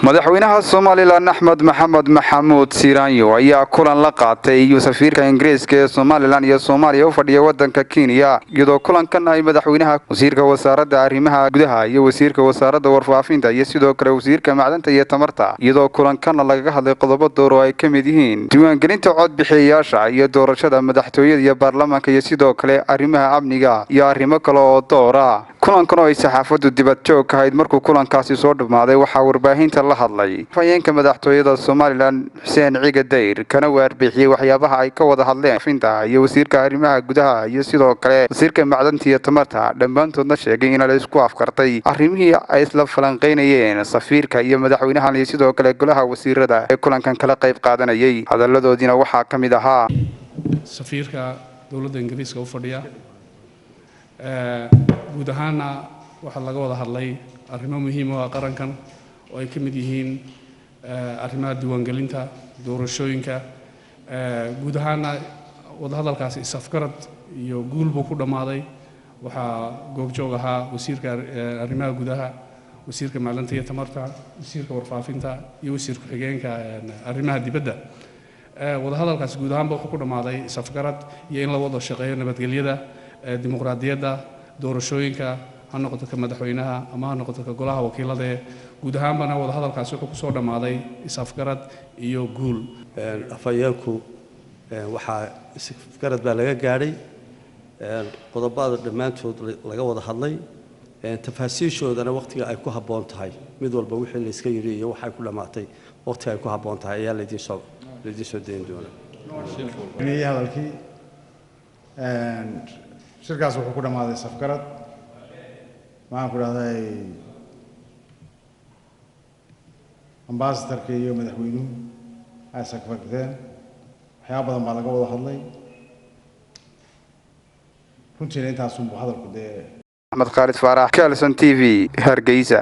madaxweynaha Soomaaliland Axmed Maxamed Maxamuud Siiraanyo ayaa kulan la qaatay safiirka Ingiriiska ee Soomaaliland iyo Soomaaliya u fadhiya wadanka Kenya iyadoo kulankan ay madaxweynaha wasiirka wasaaradda arrimaha gudaha iyo wasiirka wasaaradda warfaafinta iyo sidoo kale wasiirka macdanta iyo tamarta iyadoo kulankan laga hadlay qodobo door oo ay ka mid yihiin diiwaangelinta codbixiyayaasha iyo doorashada madaxtooyada iyo baarlamaanka iyo sidoo kale arrimaha amniga iyo arrimo kale oo door ah kulankan oo ay saxaafaddu dibad joog ka ahayd markuu kulankaasi soo dhamaaday waxa warbaahinta la hadlay afhayeenka madaxtooyada Soomaaliland Xuseen Ciga Dayr kana warbixiyay waxyaabaha ay ka wada hadleen finta iyo wasiirka arrimaha gudaha iyo sidoo kale wasiirka macdanta iyo tamarta dhammaantoodna sheegay in la isku afkartay arrimihii ay isla falanqeynayeen safiirka iyo madaxweynaha iyo sidoo kale golaha wasiirada ee kulankan kala qayb qaadanayay hadaladoodina waxaa ka mid ahaa safiirka dawladda Ingiriiska u fadhiya guud ahaanna waxa laga wada hadlay arrimo muhiim ah qarankan oo ay ka mid yihiin arrimaha diiwaangelinta doorashooyinka guud ahaanna wada hadalkaasi isafgarad iyo guul buu ku dhamaaday waxaa goobjoog ahaa wasiirka arrimaha gudaha wasiirka macdanta iyo tamarta wasiirka warfaafinta iyo wasiirka xigeenka arrimaha dibadda wada hadalkaasi guud ahaanba wuxuu ku dhamaaday isafgarad iyo in la wada shaqeeyo nabadgelyada dimuqraadiyadda doorashooyinka ha noqoto ka madaxweynaha ama ha noqoto ka golaha wakiilada guud ahaanbana wada hadalkaasi wuxuu ku soo dhamaaday isafgarad iyo guul afhayeenku waxaa isafgarad baa laga gaadhay qodobada dhammaantood laga wada hadlay tafaasiishoodana waqtiga ay ku habboon tahay mid walba wixii la iska yiri iyo waxa ay ku dhamaatay waqtiga ay ku habboon tahay ayaa la idin soo deyn doonaa hadalkii shirkaas wuxuu ku dhamaaday safgarad waxaan ku dhahday ambassadorka iyo madaxweynuhu ay sakfagteen waxyaabo badan baa laga wada hadlay runtiina intaas uu hadalku dee Ahmed Khalid Faarax Kalson TV Hargeysa